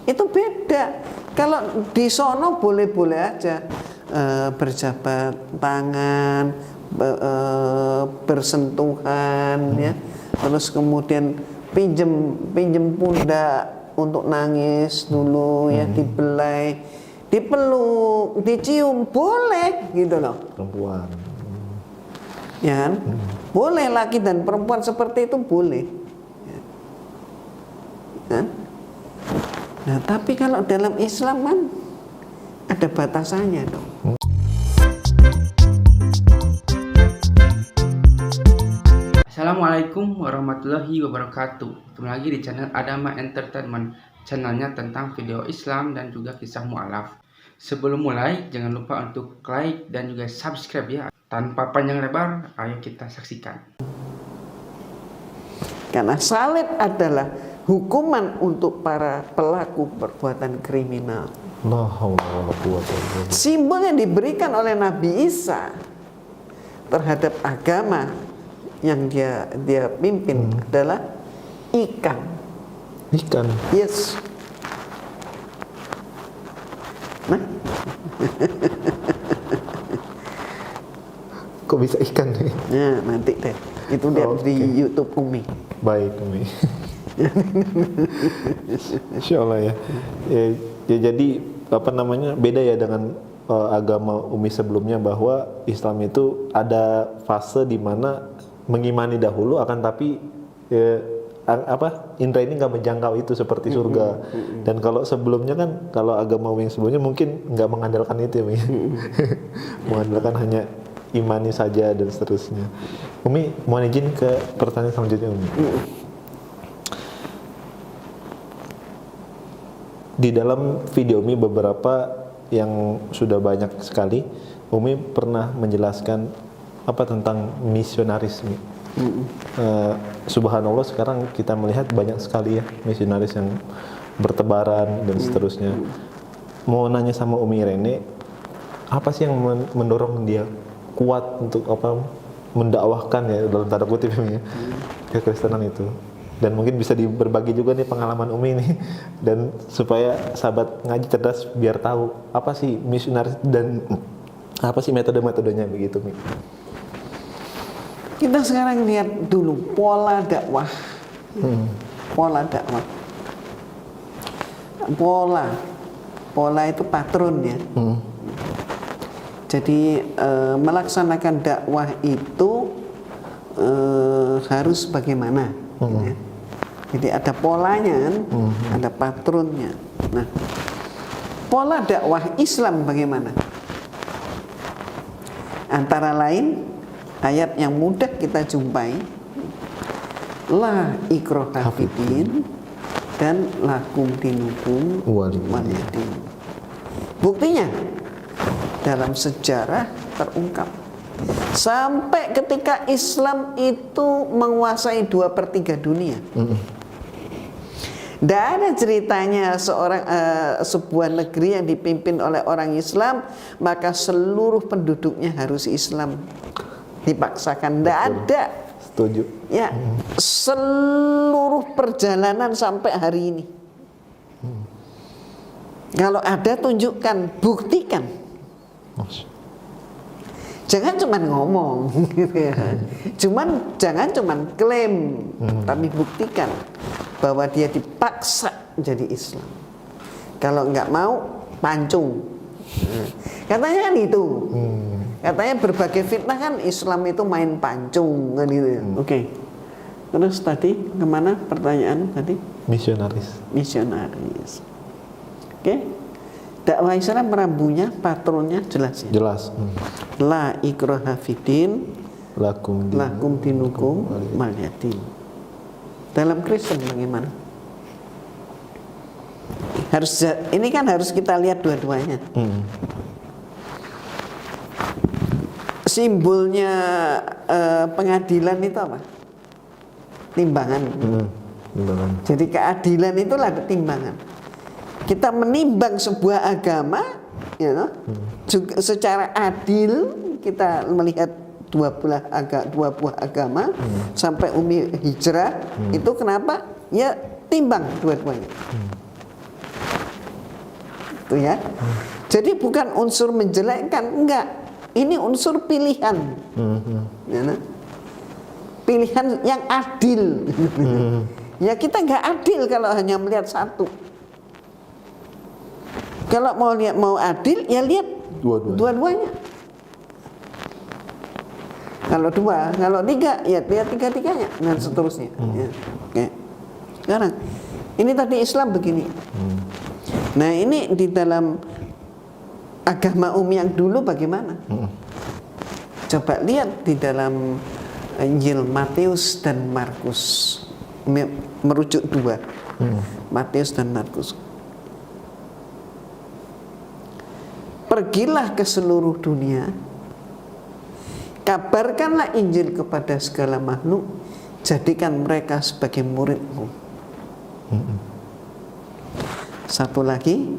Itu beda. Kalau di sono boleh-boleh aja berjabat tangan, bersentuhan, ya. Terus kemudian pinjem pundak untuk nangis dulu, ya, dibelai, dipeluk, dicium, boleh gitu loh. Perempuan. Ya kan? Boleh, laki dan perempuan seperti itu boleh. Ya. Kan? Nah, tapi kalau dalam Islam kan ada batasannya dong. Assalamualaikum warahmatullahi wabarakatuh. Kembali lagi di channel Adama Entertainment, channelnya tentang video Islam dan juga kisah mu'alaf. Sebelum mulai, jangan lupa untuk like dan juga subscribe ya. Tanpa panjang lebar, ayo kita saksikan. Karena salib adalah hukuman untuk para pelaku perbuatan kriminal. La haula wala quwwata illa billah. Simbol yang diberikan oleh Nabi Isa terhadap agama yang dia pimpin adalah ikan. Ikan. Yes. Nah, Kok bisa ikan nih? nah nanti deh. Itu lihat di YouTube Umi. Baik, Umi. Insya Allah ya. Ya, jadi apa namanya, beda ya dengan agama Umi sebelumnya, bahwa Islam itu ada fase di mana mengimani dahulu, akan tapi indra ini nggak menjangkau itu seperti surga. Dan kalau sebelumnya kan, kalau agama Umi yang sebelumnya mungkin nggak mengandalkan itu ya, Umi. Mengandalkan hanya imani saja dan seterusnya. Umi, mohon izin ke pertanyaan selanjutnya, Umi. Di dalam video Umi beberapa yang sudah banyak sekali, Umi pernah menjelaskan apa tentang misionaris. Subhanallah, sekarang kita melihat banyak sekali ya misionaris yang bertebaran dan seterusnya. Mau nanya sama Umi Rene, apa sih yang mendorong dia kuat untuk mendakwahkan ya dalam tanda kutip ya, kekristenan itu? Dan mungkin bisa berbagi juga nih pengalaman Umi nih, dan supaya sahabat ngaji cerdas biar tahu apa sih misionaris dan apa sih metode-metodenya begitu, Mi. Kita sekarang lihat dulu pola dakwah. Pola dakwah. Pola itu patron ya. Jadi melaksanakan dakwah itu harus bagaimana? Ya. Jadi ada polanya kan, ada patronnya. Nah, pola dakwah Islam bagaimana? Antara lain ayat yang mudah kita jumpai, la ikraha fiddin dan lakum dinukum waliyadin. Buktinya dalam sejarah terungkap sampai ketika Islam itu menguasai 2/3 dunia. Tidak ada ceritanya sebuah negeri yang dipimpin oleh orang Islam maka seluruh penduduknya harus Islam, dipaksakan. Tidak ada. Setuju. Ya, seluruh perjalanan sampai hari ini. Kalau ada, tunjukkan, buktikan. Jangan cuma ngomong, gitu ya. Jangan cuma klaim, tapi buktikan bahwa dia dipaksa jadi Islam. Kalau nggak mau, pancung. Katanya kan itu. Katanya berbagai fitnah kan Islam itu main pancung kan gitu ya. Oke. Terus tadi kemana pertanyaan tadi? Misionaris. Oke. Dakwah Islam merambunya, patronnya jelas ya? Jelas. La ikraha fiddin lakum dinukum waliyadin. Dalam Kristen bagaimana? Ini kan harus kita lihat dua-duanya. Simbolnya pengadilan itu apa? Timbangan. Jadi keadilan itulah timbangan. Kita menimbang sebuah agama, ya, juga secara adil. Kita melihat dua buah agama sampai Umi hijrah. Itu kenapa? Ya timbang dua-duanya. Itu ya. Jadi bukan unsur menjelekkan, enggak. Ini unsur pilihan. Ya, nah? Pilihan yang adil. Ya kita nggak adil kalau hanya melihat satu. Kalau mau adil ya lihat dua-duanya. Kalau dua, kalau tiga ya lihat tiga-tiganya dan seterusnya. Ya. Oke. Sekarang ini tadi Islam begini. Nah ini di dalam agama yang dulu bagaimana? Coba lihat di dalam Injil Matius dan Markus, merujuk dua, Matius dan Markus. Pergilah ke seluruh dunia, kabarkanlah Injil kepada segala makhluk, jadikan mereka sebagai muridmu. Satu lagi,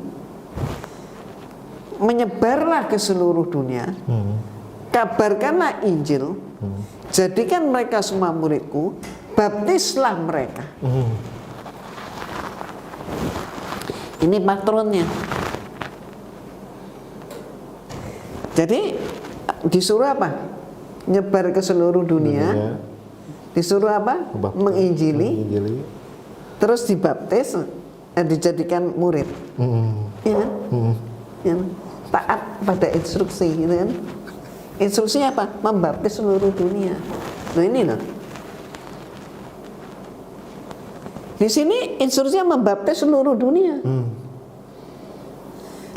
menyebarlah ke seluruh dunia, kabarkanlah Injil, jadikan mereka semua muridku, baptislah mereka. Ini patronnya. Jadi disuruh apa? Nyebar ke seluruh dunia. Disuruh apa? Menginjili. Terus dibaptis, dijadikan murid. Ya, ya, taat pada instruksi, gitu kan? Instruksinya apa? Membaptis seluruh dunia. Nah ini loh. Di sini instruksinya membaptis seluruh dunia.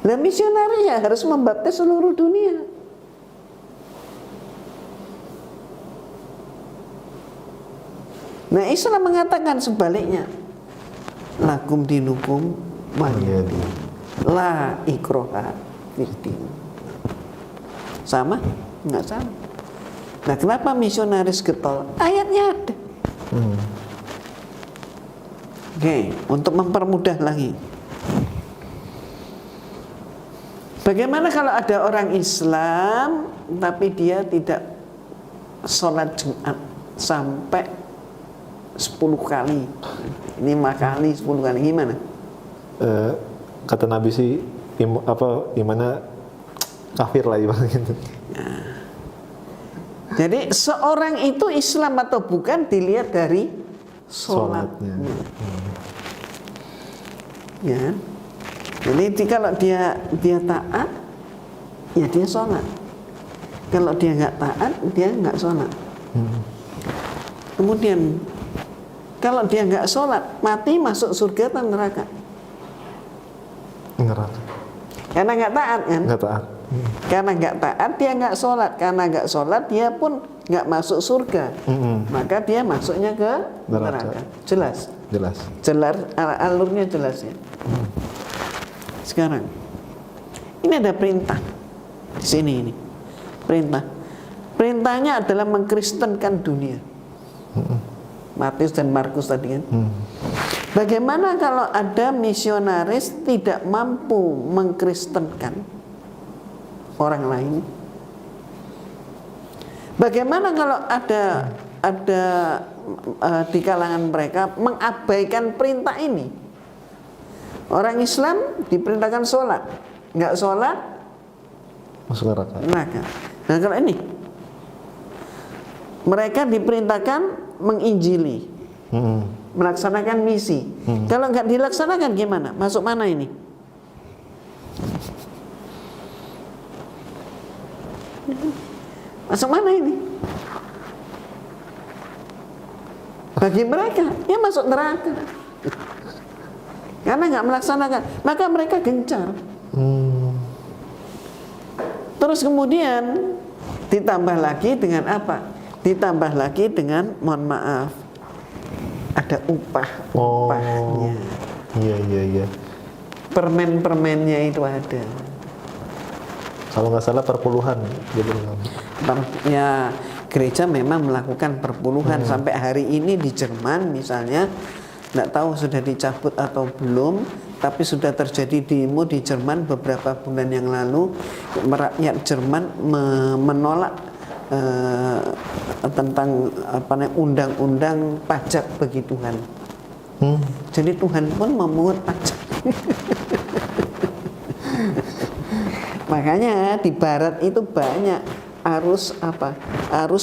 Lah misionaris ya harus membaptis seluruh dunia. Nah Islam mengatakan sebaliknya. Lakum dinukum waliyadin. La ikroha fiddin. Sama? Enggak sama. Nah kenapa misionaris getol? Ayatnya ada. Oke, untuk mempermudah lagi. Bagaimana kalau ada orang Islam tapi dia tidak sholat Jumat sampai 10 kali? 5 kali, 10 kali, gimana? Kata Nabi sih gimana kafir lah gitu. Nah, jadi seorang itu Islam atau bukan dilihat dari sholatnya. Ya. Jadi kalau dia taat, ya dia sholat. Kalau dia nggak taat, dia nggak sholat. Kemudian kalau dia nggak sholat, mati masuk surga atau neraka? Neraka. Karena nggak taat kan? Nggak taat. Karena nggak taat dia nggak sholat. Karena nggak sholat dia pun nggak masuk surga. Maka dia masuknya ke neraka. Jelas. Jelas. Alurnya jelas ya. Sekarang ini ada perintah di sini ini perintahnya adalah mengkristenkan dunia. Matius dan Markus tadi kan. Bagaimana kalau ada misionaris tidak mampu mengkristenkan orang lain? Bagaimana kalau ada di kalangan mereka mengabaikan perintah ini? Orang Islam diperintahkan sholat, nggak sholat masuk neraka. Nah kalau ini mereka diperintahkan menginjili, melaksanakan misi. Kalau nggak dilaksanakan gimana? Masuk mana ini? Masuk mana ini? Bagi mereka, ya masuk neraka. Karena nggak melaksanakan, maka mereka gencar. Terus kemudian ditambah lagi dengan apa? Ditambah lagi dengan, mohon maaf, ada upahnya. Iya. Permen-permennya itu ada. Kalau nggak salah perpuluhan. Ya gereja memang melakukan perpuluhan sampai hari ini di Jerman misalnya. Nggak tahu sudah dicabut atau belum, tapi sudah terjadi demo di Jerman beberapa bulan yang lalu. Rakyat Jerman menolak tentang undang-undang pajak bagi Tuhan. Jadi Tuhan pun memungut pajak. Makanya di barat itu banyak arus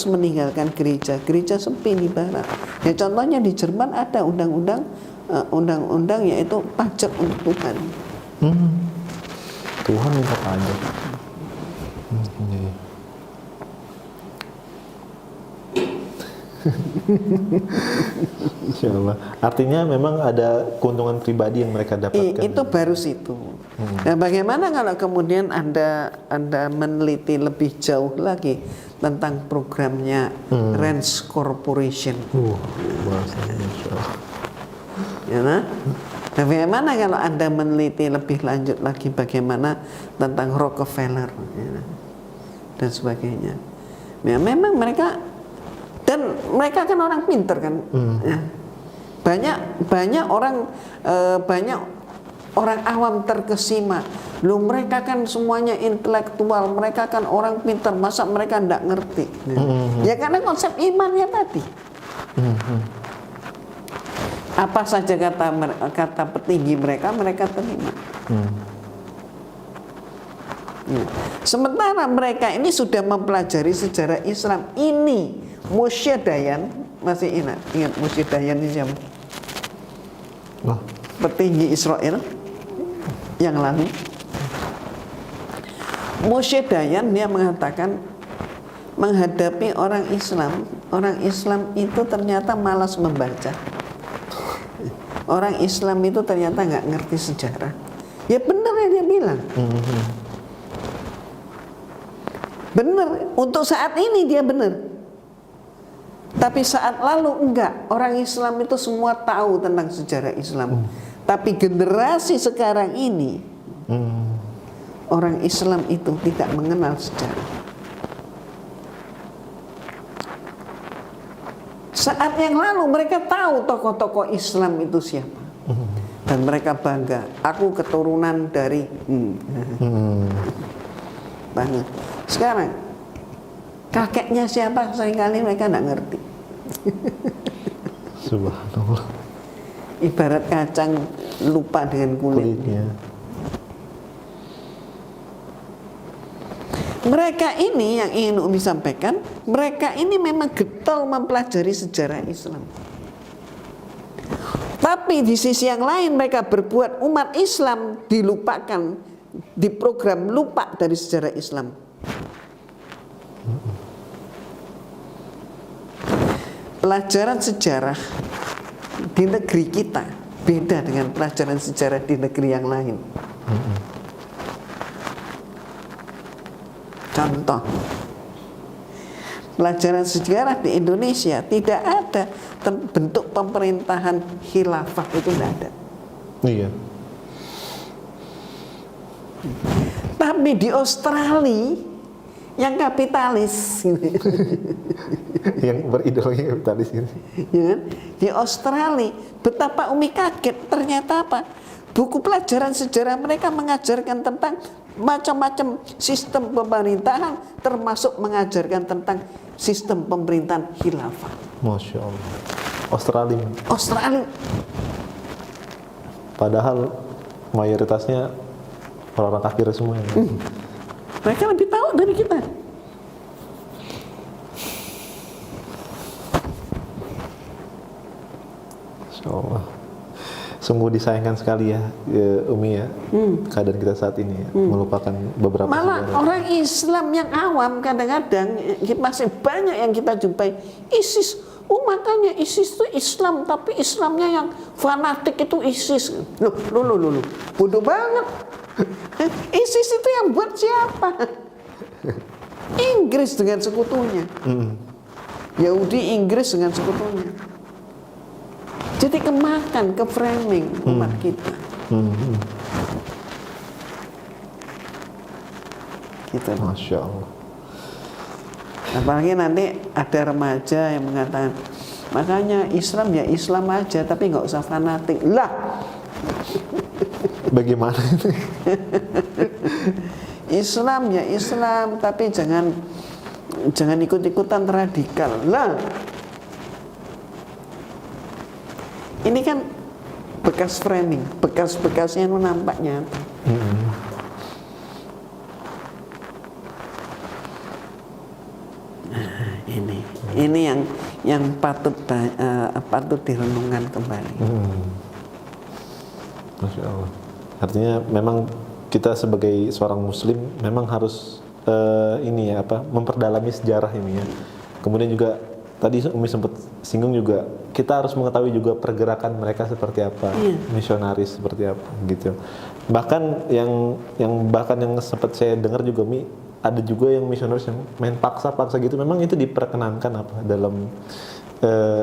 meninggalkan gereja. Gereja sepi di barat. Ya contohnya di Jerman ada undang-undang yaitu pajak untuk Tuhan. Tuhan minta pajak. Iya. Insya Allah. Artinya memang ada keuntungan pribadi yang mereka dapatkan. Itu baru situ. Nah, bagaimana kalau kemudian Anda meneliti lebih jauh lagi tentang programnya Rands Corporation? Bahasanya, Insya Allah. Ya, nah? Bagaimana kalau Anda meneliti lebih lanjut lagi bagaimana tentang Rockefeller ya, dan sebagainya? Ya, memang mereka kan orang pinter kan. Ya. Banyak orang awam terkesima. Loh, mereka kan semuanya intelektual, mereka kan orang pinter, masa mereka enggak ngerti? Ya karena konsep imannya tadi. Apa saja kata petinggi mereka terima. Ya. Sementara mereka ini sudah mempelajari sejarah Islam. Ini Moshe Dayan, masih ingat Moshe Dayan ini siapa? Petinggi Israel yang lalu. Moshe Dayan dia mengatakan menghadapi orang Islam itu ternyata malas membaca. Orang Islam itu ternyata nggak ngerti sejarah. Ya benar ya dia bilang. Benar, untuk saat ini dia benar. Tapi saat lalu enggak. Orang Islam itu semua tahu tentang sejarah Islam. Tapi generasi sekarang ini orang Islam itu tidak mengenal sejarah. Saat yang lalu mereka tahu tokoh-tokoh Islam itu siapa. Dan mereka bangga, aku keturunan dari bangga. Sekarang kakeknya siapa seringkali mereka tidak ngerti. Subhanallah. Ibarat kacang lupa dengan kulitnya. Mereka ini yang ingin Umi sampaikan, mereka ini memang getol mempelajari sejarah Islam. Tapi di sisi yang lain mereka berbuat umat Islam dilupakan, diprogram lupa dari sejarah Islam. Pelajaran sejarah di negeri kita beda dengan pelajaran sejarah di negeri yang lain. Contoh, pelajaran sejarah di Indonesia tidak ada bentuk pemerintahan khilafah, itu tidak ada. Iya. Tapi di Australia yang kapitalis, Yang berideologi kapitalis gitu. ya kan? Di Australia, betapa Umi kaget, ternyata apa? Buku pelajaran sejarah mereka mengajarkan tentang macam-macam sistem pemerintahan, termasuk mengajarkan tentang sistem pemerintahan khilafah. Masya Allah. Australia. Padahal mayoritasnya orang-orang kafir semua. Mereka lebih tahu dari kita. Masya Allah. Sungguh disayangkan sekali ya, Umi ya, keadaan kita saat ini ya, melupakan beberapa Malah sejarah. orang Islam yang awam kadang-kadang masih banyak yang kita jumpai ISIS. Oh, makanya ISIS itu Islam, tapi Islamnya yang fanatik itu ISIS. Loh. Bodoh banget. ISIS itu yang buat siapa? Inggris dengan sekutunya. Yahudi Inggris dengan sekutunya. Jadi kemakan, ke framing umat kita. Gitu. Masya Allah. Apalagi nanti ada remaja yang mengatakan, makanya Islam ya Islam aja, tapi nggak usah fanatik. Lah, Bagaimana itu? Islam ya Islam, tapi jangan ikut-ikutan radikal. Lah, ini kan bekas framing, bekas-bekasnya itu nampak nyata. Ini yang patut direnungkan kembali. Masya Allah. Artinya memang kita sebagai seorang muslim memang harus memperdalami sejarah ini ya. Kemudian juga tadi Umi sempat singgung juga, kita harus mengetahui juga pergerakan mereka seperti apa, misionaris seperti apa gitu. Bahkan yang sempat saya dengar juga Mi, ada juga yang misionaris yang main paksa-paksa gitu. Memang itu diperkenankan apa dalam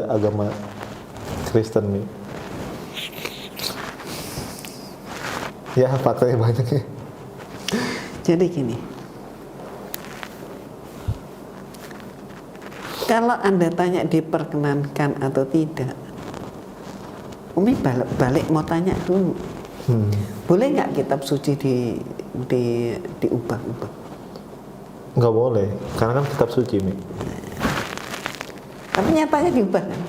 agama Kristen Mi? Ya faktanya banyak ya. Jadi gini, kalau Anda tanya diperkenankan atau tidak, Umi balik mau tanya dulu. Boleh nggak kitab suci diubah-ubah? Nggak boleh, karena kan kitab suci Mi. Tapi nyatanya diubah kan?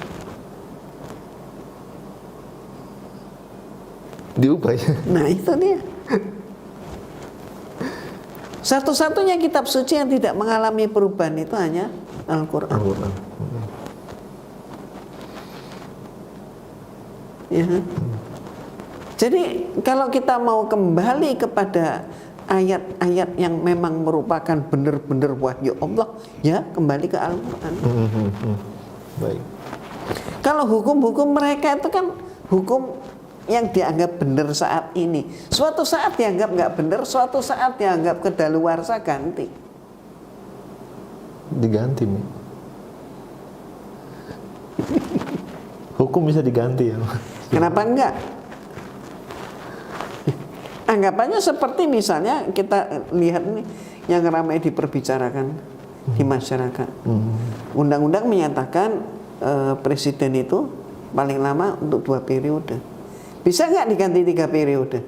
Diubah ya. Nah itu dia. Satu-satunya kitab suci yang tidak mengalami perubahan itu hanya Al-Quran. Al-Quran. Ya. Jadi kalau kita mau kembali kepada ayat-ayat yang memang merupakan benar-benar wahyu Allah, ya kembali ke Al-Quran. Baik. Kalau hukum-hukum mereka itu kan hukum yang dianggap benar saat ini. Suatu saat dianggap nggak benar, suatu saat dianggap kedaluarsa, ganti. Diganti Mi. Hukum bisa diganti ya. Kenapa enggak? Anggapannya seperti misalnya kita lihat nih yang ramai diperbicarakan di masyarakat. Undang-undang menyatakan presiden itu paling lama untuk 2 periode. Bisa nggak diganti 3 periode?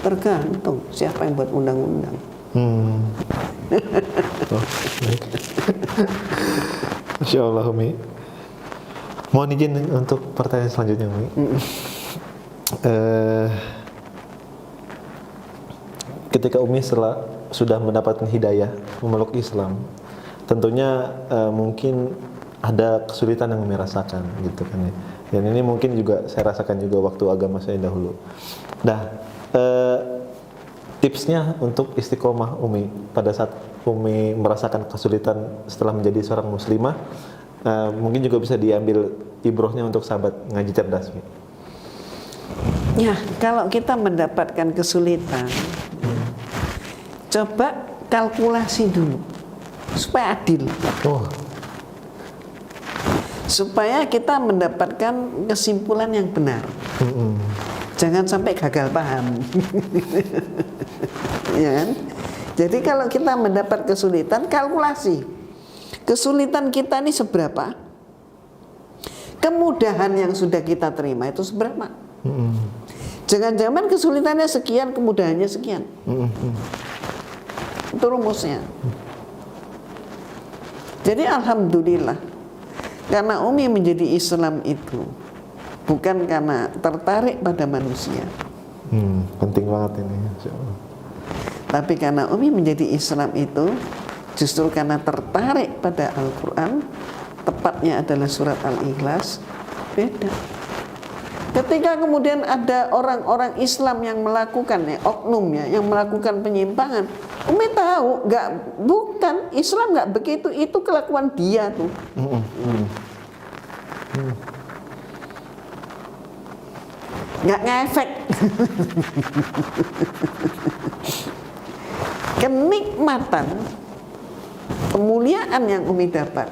Tergantung siapa yang buat undang-undang. Masya Allah Umi. Mohon izin untuk pertanyaan selanjutnya Umi. Ketika Umi sudah mendapatkan hidayah memeluk Islam, tentunya mungkin ada kesulitan yang Umi rasakan gitu kan ya. Dan ini mungkin juga saya rasakan juga waktu agama saya dahulu. Nah, tipsnya untuk istiqomah Umi pada saat Umi merasakan kesulitan setelah menjadi seorang muslimah, mungkin juga bisa diambil ibrohnya untuk sahabat ngaji cerdas. Ya, kalau kita mendapatkan kesulitan, coba kalkulasi dulu supaya adil. Supaya kita mendapatkan kesimpulan yang benar. Jangan sampai gagal paham. Ya kan? Jadi kalau kita mendapat kesulitan, kalkulasi. Kesulitan kita ini seberapa? Kemudahan yang sudah kita terima itu seberapa? Jangan-jangan kesulitannya sekian, kemudahannya sekian. Itu rumusnya. Jadi alhamdulillah, karena Umi menjadi Islam itu bukan karena tertarik pada manusia. Penting banget ini. Tapi karena Umi menjadi Islam itu justru karena tertarik pada Al-Quran, tepatnya adalah surat Al-Ikhlas. Beda. Ketika kemudian ada orang-orang Islam yang melakukan oknumnya, yang melakukan penyimpangan, Umi tahu bukan Islam nggak begitu, itu kelakuan dia tuh. Nggak ngefek. Kenikmatan, kemuliaan yang Umi dapat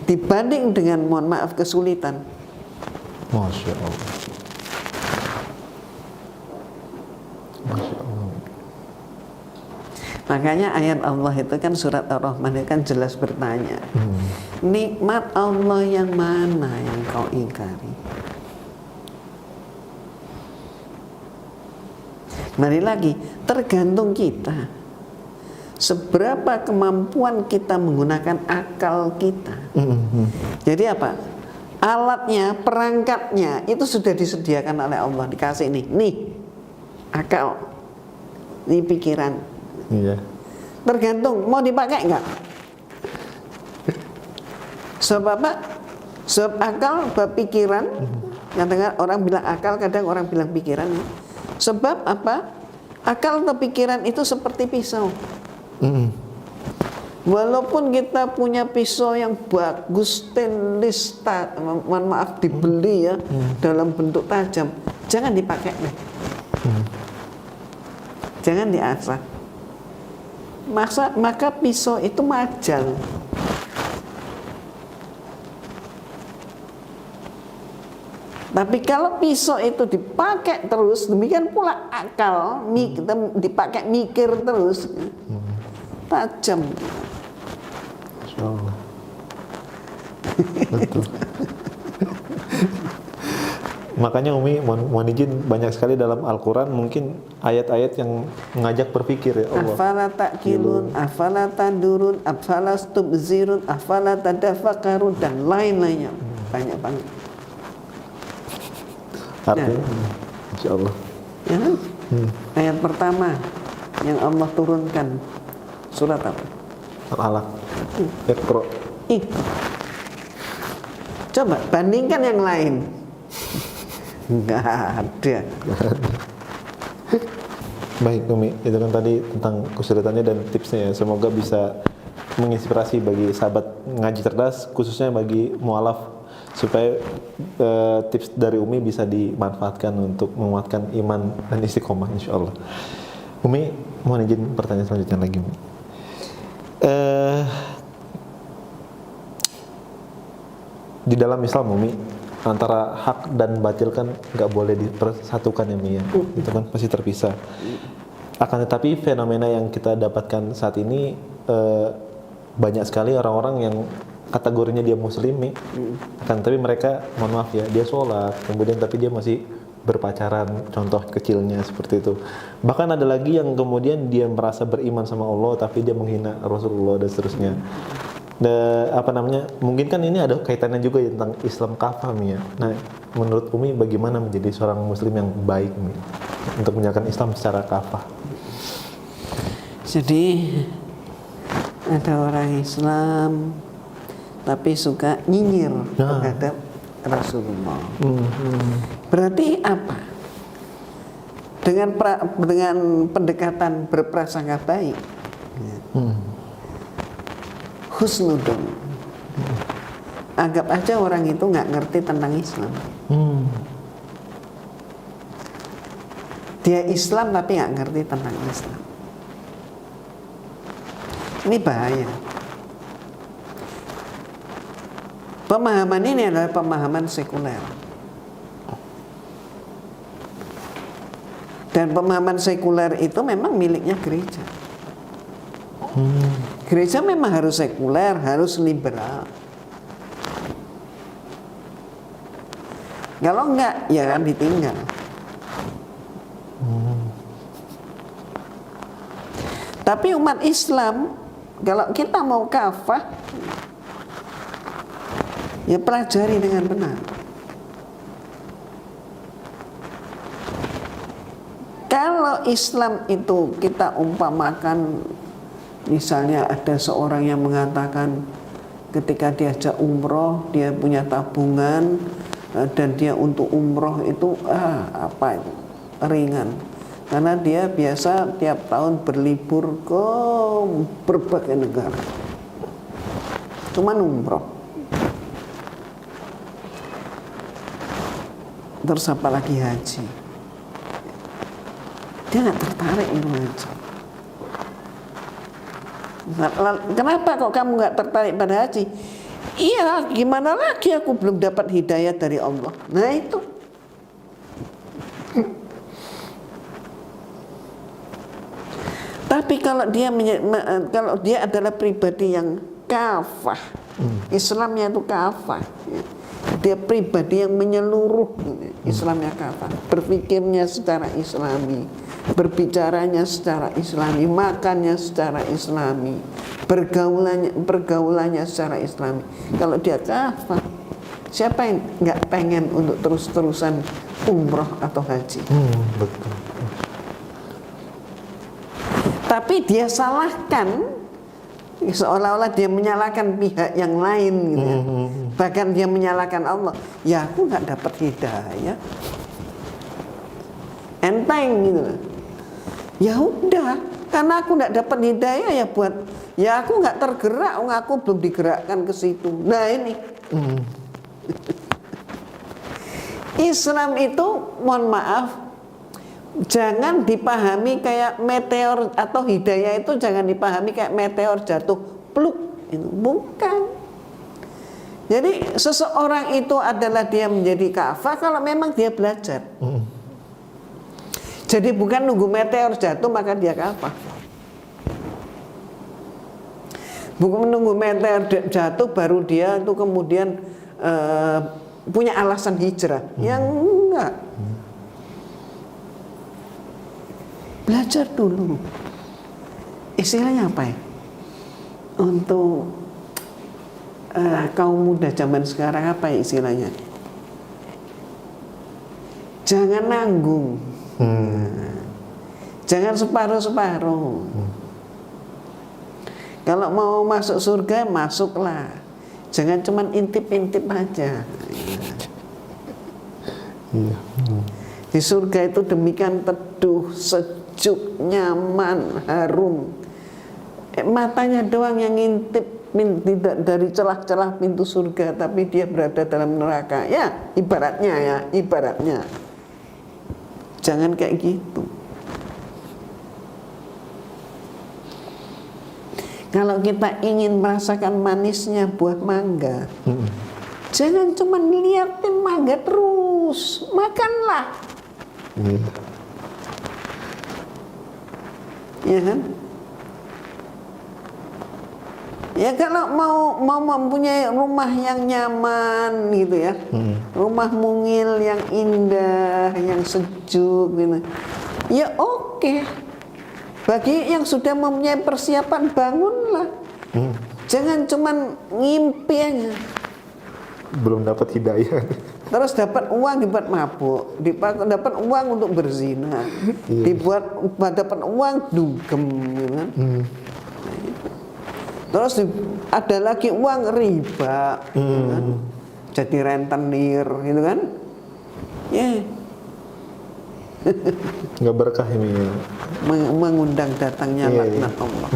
dibanding dengan mohon maaf kesulitan. Masya Allah. Masya Allah. Makanya ayat Allah itu kan surat Ar-Rahman itu kan jelas bertanya, nikmat Allah yang mana yang kau ingkari? Mari lagi, tergantung kita. Seberapa kemampuan kita menggunakan akal kita. Jadi apa? Alatnya, perangkatnya itu sudah disediakan oleh Allah, dikasih nih akal, ini pikiran. Iya. Tergantung mau dipakai nggak. Sebab apa? Sebab akal, bab pikiran. Kadang orang bilang akal, kadang orang bilang pikiran. Ya. Sebab apa? Akal atau pikiran itu seperti pisau. Walaupun kita punya pisau yang bagus, stainless, mohon maaf dibeli ya, dalam bentuk tajam, jangan dipakai deh. Jangan diasah. Maka pisau itu majal. Tapi kalau pisau itu dipakai terus, demikian pula akal, dipakai mikir terus, tajam. Insyaallah. Betul. Makanya Umi mohon izin, banyak sekali dalam Al-Quran mungkin ayat-ayat yang mengajak berpikir ya Allah. Afala ta'qilun, afala tadurun, afala tubzirun, afala tadafakkarun, dan lain-lainnya. Banyak banget. Artinya, insyaallah. Ya, ayat pertama yang Allah turunkan surat apa? Al-Alaq. Iqra. Coba bandingkan yang lain. Enggak ada. Baik Umi, itu kan tadi tentang kesulitannya dan tipsnya ya. Semoga bisa menginspirasi bagi sahabat ngaji cerdas, khususnya bagi mualaf, supaya tips dari Umi bisa dimanfaatkan untuk menguatkan iman dan istiqomah insyaallah. Umi, mohon izin pertanyaan selanjutnya lagi Umi. Di dalam Islam Umi, antara hak dan batil kan nggak boleh dipersatukan ya Umi ya. Itu kan pasti terpisah. Akan tetapi fenomena yang kita dapatkan saat ini, banyak sekali orang-orang yang kategorinya dia muslim nih, akan tapi mereka, mohon maaf ya, dia sholat, kemudian tapi dia masih berpacaran, contoh kecilnya seperti itu. Bahkan ada lagi yang kemudian dia merasa beriman sama Allah tapi dia menghina Rasulullah dan seterusnya. Mungkin kan ini ada kaitannya juga ya tentang Islam kafah ya. Nah, menurut Umi bagaimana menjadi seorang muslim yang baik Umi untuk menjalankan Islam secara kafah? Jadi ada orang Islam tapi suka nyinyir terhadap Rasulullah. Berarti apa? Dengan pendekatan berprasangka baik, husnudon. Anggap aja orang itu nggak ngerti tentang Islam. Dia Islam tapi nggak ngerti tentang Islam. Ini bahaya. Pemahaman ini adalah pemahaman sekuler. Dan pemahaman sekuler itu memang miliknya gereja. Gereja memang harus sekuler, harus liberal. Kalau enggak, ya kan ditinggal. Tapi umat Islam, kalau kita mau kafah, ya pelajari dengan benar. Kalau Islam itu kita umpamakan, misalnya ada seorang yang mengatakan ketika diajak umroh, dia punya tabungan dan dia untuk umroh itu apa itu ringan, karena dia biasa tiap tahun berlibur ke berbagai negara, cuman umroh. Terus apa lagi haji, dia nggak tertarik untuk haji. Kenapa kok kamu nggak tertarik pada haji? Iya, gimana lagi, aku belum dapat hidayah dari Allah. Nah itu. Tapi kalau dia adalah pribadi yang kafah, Islamnya itu kafah, dia pribadi yang menyeluruh, Islamnya kafah, berpikirnya secara Islami, berbicaranya secara Islami, makannya secara Islami, pergaulannya secara Islami. Kalau dia kafah, siapa yang nggak pengen untuk terus-terusan umroh atau haji? Betul. tapi dia salahkan, seolah-olah dia menyalahkan pihak yang lain gitu ya. Bahkan dia menyalahkan Allah. Ya aku nggak dapat hidayah, enteng gitu. Ya udah, karena aku nggak dapat hidayah ya aku nggak tergerak, aku belum digerakkan ke situ. Nah ini Islam itu, mohon maaf, jangan dipahami kayak meteor, atau hidayah itu jangan dipahami kayak meteor jatuh pluk, itu bukan. Jadi seseorang itu adalah dia menjadi kafah kalau memang dia belajar. Jadi bukan nunggu meteor jatuh maka dia kafah. Bukan menunggu meteor jatuh baru dia itu kemudian punya alasan hijrah. Yang enggak. Belajar dulu. Istilahnya apa ya? Untuk kaum muda zaman sekarang apa ya istilahnya? Jangan nanggung. Jangan separuh-separuh. Kalau mau masuk surga, masuklah. Jangan cuman intip-intip aja. Di surga itu demikian teduh, sejuk, nyaman, harum. Matanya doang yang ngintip, tidak dari celah-celah pintu surga, tapi dia berada dalam neraka. Ya, ibaratnya. Jangan kayak gitu. Kalau kita ingin merasakan manisnya buah mangga, jangan cuma liatin mangga terus, makanlah. Ya kan? Ya kalau mau mempunyai rumah yang nyaman gitu ya, rumah mungil yang indah, yang sejuk gitu, ya oke. Bagi yang sudah mempunyai persiapan, bangunlah. Jangan cuman ngimpi aja. Belum dapat hidayah. Terus dapat uang dibuat mabuk, dapat uang untuk berzina, dapat uang dugem, gitu kan? Terus ada lagi uang riba, gitu kan? Jadi rentenir, gitu kan? Nggak berkah ini ya. Mengundang datangnya laknat Allah.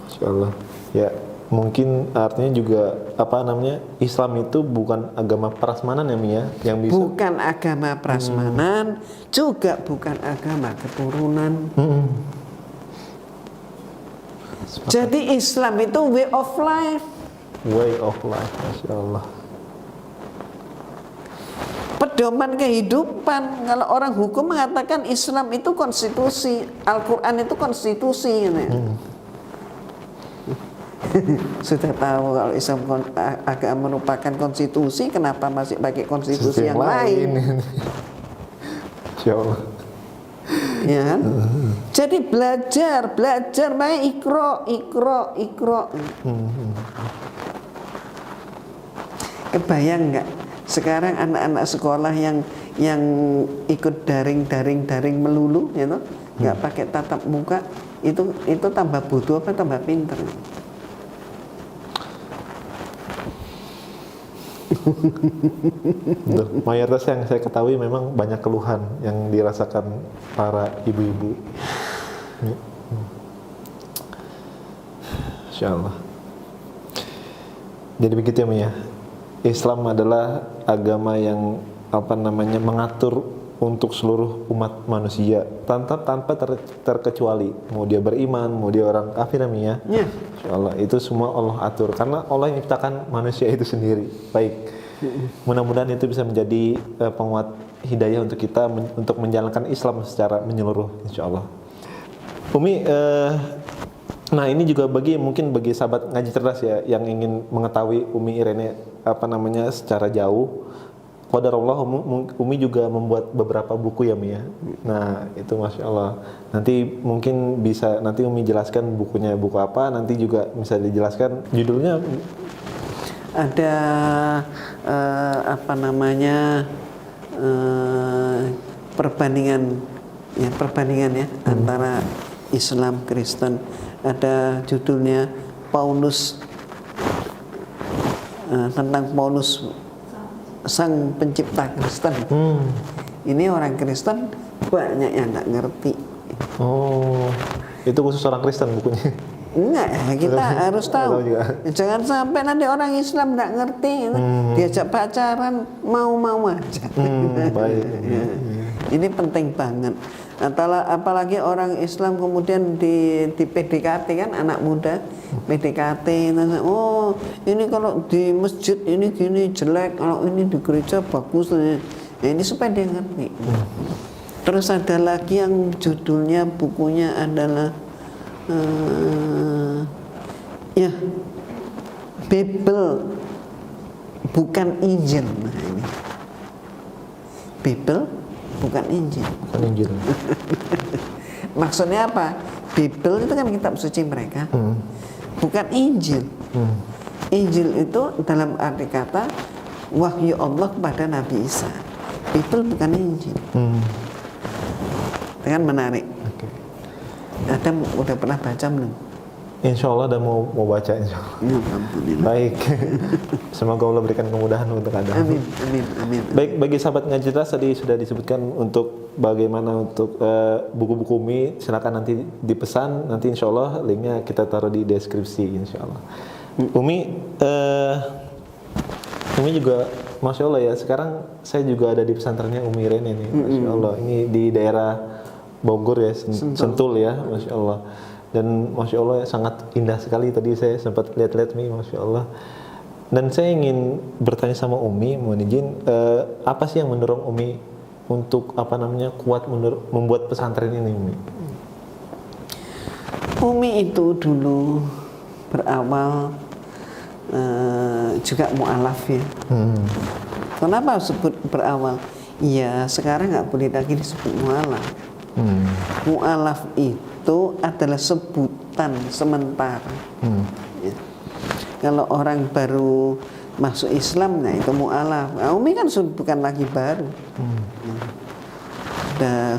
Masya Allah. Ya mungkin artinya juga Islam itu bukan agama prasmanan ya Mia, yang bisa. Bukan agama prasmanan, juga bukan agama keturunan. Jadi Islam itu way of life. Way of life, Masya Allah. Pedoman kehidupan. Kalau orang hukum mengatakan Islam itu konstitusi, Al-Quran itu konstitusi, gitu ya. Sudah tahu kalau Islam agama merupakan konstitusi, kenapa masih pakai konstitusi yang lain? Insya Allah. Ya kan? Jadi belajar, makanya ikro. Kebayang nggak? Sekarang anak-anak sekolah yang ikut daring melulu, ya toh, nggak pakai tatap muka, itu tambah bodoh apa tambah pinter? Mayoritas yang saya ketahui memang banyak keluhan yang dirasakan para ibu-ibu. Insya Allah. Jadi begitu ya Mia. Islam adalah agama yang mengatur untuk seluruh umat manusia tanpa terkecuali, mau dia beriman, mau dia orang kafir ya. Insya Allah itu semua Allah atur karena Allah yang menciptakan manusia itu sendiri. Baik, mudah-mudahan itu bisa menjadi penguat hidayah untuk kita untuk menjalankan Islam secara menyeluruh, insya Allah. Umi, nah ini juga mungkin bagi sahabat ngaji cerdas ya yang ingin mengetahui Umi Irene secara jauh. Qadarullah, Umi juga membuat beberapa buku ya Mi ya. Nah itu Masya Allah. Nanti mungkin bisa nanti Umi jelaskan bukunya buku apa. Nanti juga bisa dijelaskan judulnya. Ada perbandingan ya antara Islam, Kristen. Ada judulnya Paulus, tentang Paulus sang pencipta Kristen. Ini orang Kristen banyak yang nggak ngerti. Oh, itu khusus orang Kristen bukunya. Enggak, kita harus tahu. Jangan sampai nanti orang Islam nggak ngerti, diajak pacaran mau-mau aja. Baik. Ini penting banget. Apalagi orang Islam kemudian di PDKT kan, anak muda PDKT, oh ini kalau di masjid ini gini jelek, kalau ini di gereja bagus. Ini supaya dia ngerti. Terus ada lagi yang judulnya bukunya adalah ya Bible bukan Injil. Nah, ini Bible bukan Injil. Bukan Injil. Maksudnya apa? Bible itu kan kitab suci mereka, bukan Injil. Injil itu dalam arti kata wahyu Allah kepada Nabi Isa. Bible bukan Injil. Itu kan menarik. Ada udah pernah baca belum? Insya Allah ada mau baca insya Allah. Ya, alhamdulillah. Baik. Semoga Allah berikan kemudahan untuk Anda. Amin, amin, amin. Baik, bagi sahabat Ngaji Cerdas tadi sudah disebutkan untuk bagaimana untuk buku-buku Umi, silakan nanti dipesan, nanti insya Allah linknya kita taruh di deskripsi insya Allah. Umi juga Masya Allah ya, sekarang saya juga ada di pesantrennya Umi Rene nih, Masya Allah. Ini di daerah Bogor ya, Sentul ya, Masya Allah. Dan Masya Allah sangat indah sekali, tadi saya sempat lihat-lihat nih, Masya Allah. Dan saya ingin bertanya sama Umi, mohon izin, apa sih yang mendorong Umi untuk kuat membuat pesantren ini, Umi? Umi itu dulu berawal juga mu'alaf ya. Kenapa sebut berawal? Ya sekarang nggak boleh lagi disebut mu'alaf. Mu'alaf itu adalah sebutan sementara. Ya. Kalau orang baru masuk Islam, nah itu mu'alaf. Nah, Umi kan bukan lagi baru.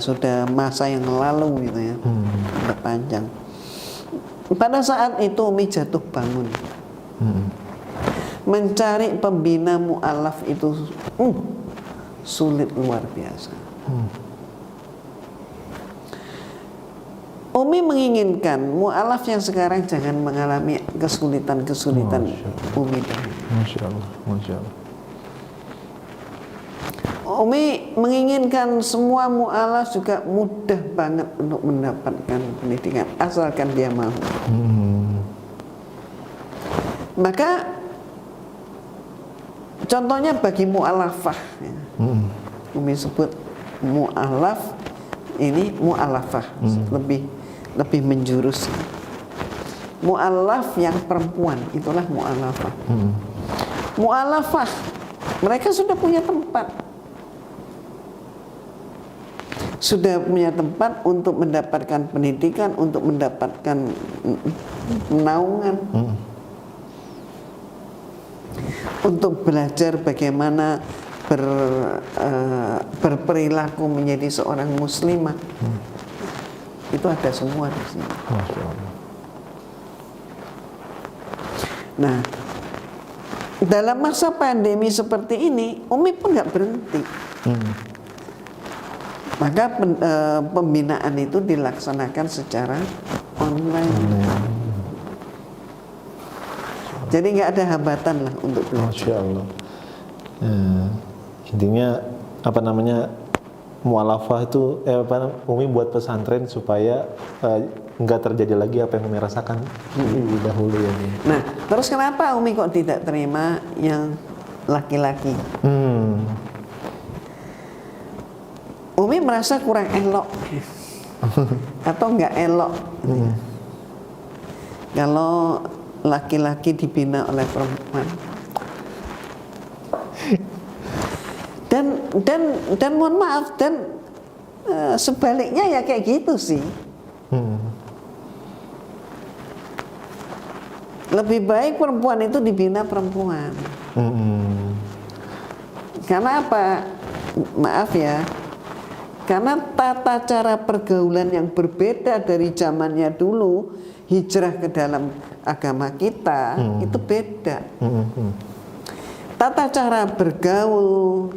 Sudah masa yang lalu gitu ya, sudah panjang. Pada saat itu Umi jatuh bangun. Mencari pembina mu'alaf itu sulit luar biasa. Umi menginginkan mu'alaf yang sekarang jangan mengalami kesulitan-kesulitan Umi dahulu. Masya Allah, Masya Allah. Umi menginginkan semua mu'alaf juga mudah banget untuk mendapatkan pendidikan asalkan dia mau. Maka contohnya bagi mu'alafah ya. Umi sebut mu'alaf, ini mu'alafah lebih menjurus. Mu'alaf yang perempuan itulah mu'alafah. Mu'alafah mereka sudah punya tempat, untuk mendapatkan pendidikan, untuk mendapatkan naungan, untuk belajar bagaimana berperilaku menjadi seorang muslimah. Itu ada semua di sini. Masya Allah. Nah, dalam masa pandemi seperti ini, Umi pun nggak berhenti. Maka pembinaan itu dilaksanakan secara online. Jadi nggak ada hambatan lah untuk belajar. Masya Allah. Intinya mu'alafah itu Umi buat pesantren supaya nggak terjadi lagi apa yang Umi rasakan di dahulu ya. Nah, terus kenapa Umi kok tidak terima yang laki-laki? Umi merasa kurang elok atau nggak elok kalau laki-laki dibina oleh perempuan. Dan mohon maaf, dan sebaliknya ya kayak gitu sih. Lebih baik perempuan itu dibina perempuan. Karena apa? Maaf ya, Karena tata cara pergaulan yang berbeda dari zamannya dulu, hijrah ke dalam agama kita itu beda. Tata cara bergaul,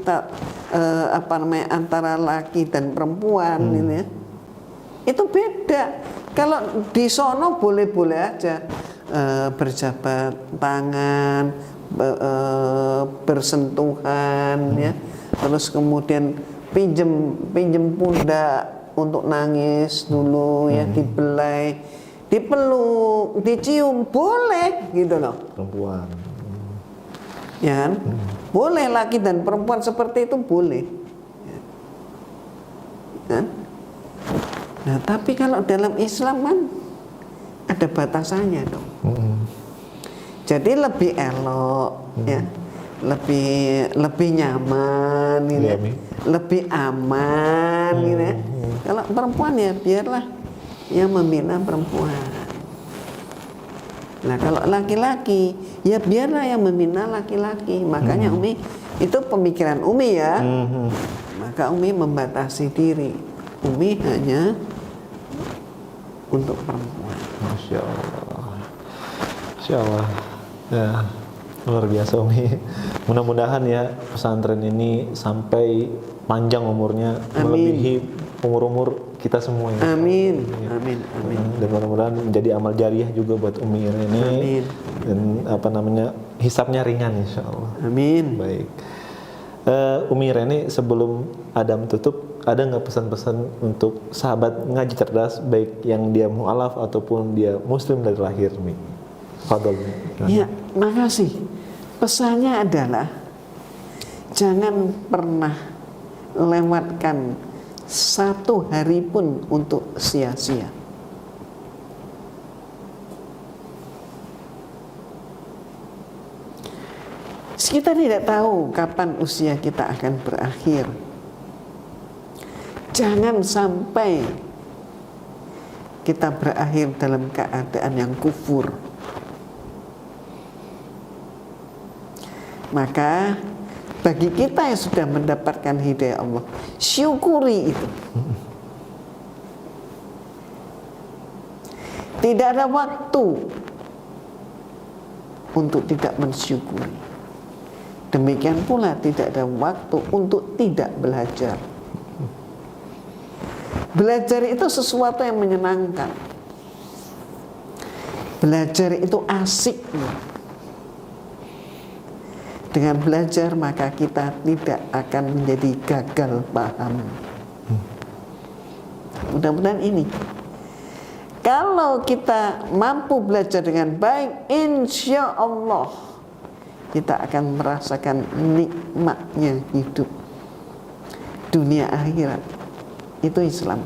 antara laki dan perempuan ini ya, itu beda. Kalau di sono boleh-boleh aja berjabat tangan, bersentuhan, ya, terus kemudian pinjem pundak untuk nangis dulu, ya, dibelai, dipeluk, dicium, boleh gitu loh. Perempuan. Ya kan? Boleh laki dan perempuan seperti itu boleh. Ya. Kan? Nah, tapi kalau dalam Islam kan ada batasannya dong. Jadi lebih elok, ya, lebih nyaman, gitu, ya, lebih aman, gitu, ya. Kalau perempuan ya biarlah yang membina perempuan. Nah, kalau laki-laki ya biarlah yang membina laki-laki. Makanya Umi, itu pemikiran Umi ya. Maka Umi membatasi diri. Umi hanya untuk perempuan. Masya Allah. Masya Allah. Ya, luar biasa Umi. Mudah-mudahan ya pesantren ini sampai panjang umurnya, melebihi umur-umur kita semua ya. Amin. Amin. Amin. Dan mudah-mudahan menjadi amal jariah juga buat Umi ini. Amin. Dan hisapnya ringan insya Allah. Amin. Baik. Umi Reni, sebelum Adam tutup, ada nggak pesan-pesan untuk sahabat ngaji cerdas, baik yang dia mu'alaf ataupun dia muslim dari lahir, Mi? Fadol, Mi. Ya, makasih. Pesannya adalah jangan pernah lewatkan satu hari pun untuk sia-sia. Kita tidak tahu kapan usia kita akan berakhir. Jangan sampai kita berakhir dalam keadaan yang kufur. Maka bagi kita yang sudah mendapatkan hidayah Allah, syukuri itu. Tidak ada waktu untuk tidak mensyukuri. Demikian pula tidak ada waktu untuk tidak belajar. Belajar itu sesuatu yang menyenangkan. Belajar itu asik. Dengan belajar maka kita tidak akan menjadi gagal paham. Mudah-mudahan ini. Kalau kita mampu belajar dengan baik, insya Allah kita akan merasakan nikmatnya hidup dunia akhirat. Itu Islam.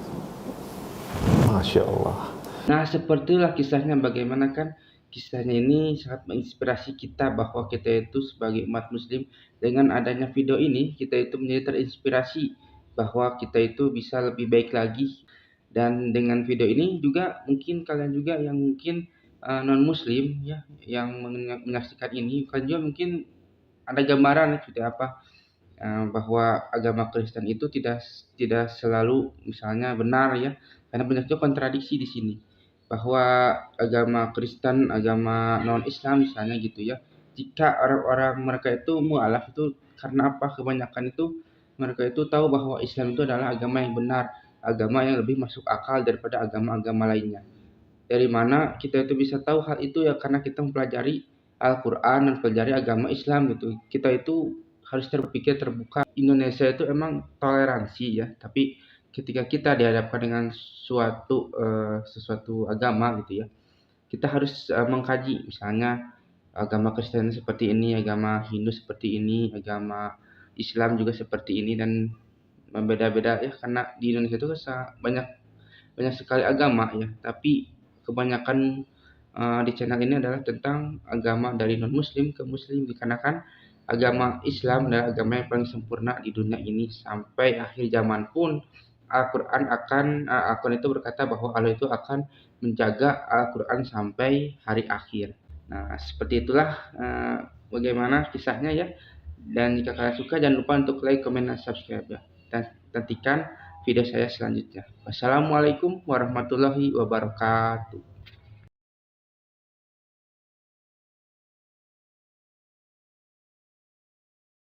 Masya Allah. Nah, seperti itulah kisahnya. Bagaimana kan kisahnya ini sangat menginspirasi kita bahwa kita itu sebagai umat muslim, dengan adanya video ini kita itu menjadi terinspirasi bahwa kita itu bisa lebih baik lagi. Dan dengan video ini juga mungkin kalian juga yang mungkin non muslim ya, yang menyaksikan ini, kalian juga mungkin ada gambaran seperti apa bahwa agama Kristen itu tidak selalu misalnya benar ya, karena banyak juga kontradiksi di sini. Bahwa agama Kristen, agama non-Islam misalnya gitu ya, jika orang-orang mereka itu mu'alaf itu karena apa? Kebanyakan itu mereka itu tahu bahwa Islam itu adalah agama yang benar, agama yang lebih masuk akal daripada agama-agama lainnya. Dari mana kita itu bisa tahu hal itu ya? Karena kita mempelajari Al-Quran dan mempelajari agama Islam gitu. Kita itu harus berpikir terbuka. Indonesia itu emang toleransi ya, tapi ketika kita dihadapkan dengan sesuatu agama gitu ya, kita harus mengkaji. Misalnya agama Kristen seperti ini, agama Hindu seperti ini, agama Islam juga seperti ini, dan berbeda-beda ya, karena di Indonesia itu banyak sekali agama ya, tapi kebanyakan di channel ini adalah tentang agama dari non muslim ke muslim, dikarenakan agama Islam adalah agama yang paling sempurna di dunia ini. Sampai akhir zaman pun Al-Quran itu berkata bahwa Allah itu akan menjaga Al-Quran sampai hari akhir. Nah, seperti itulah bagaimana kisahnya ya. Dan jika kalian suka, jangan lupa untuk like, comment, dan subscribe ya. Dan nantikan video saya selanjutnya. Wassalamualaikum warahmatullahi wabarakatuh.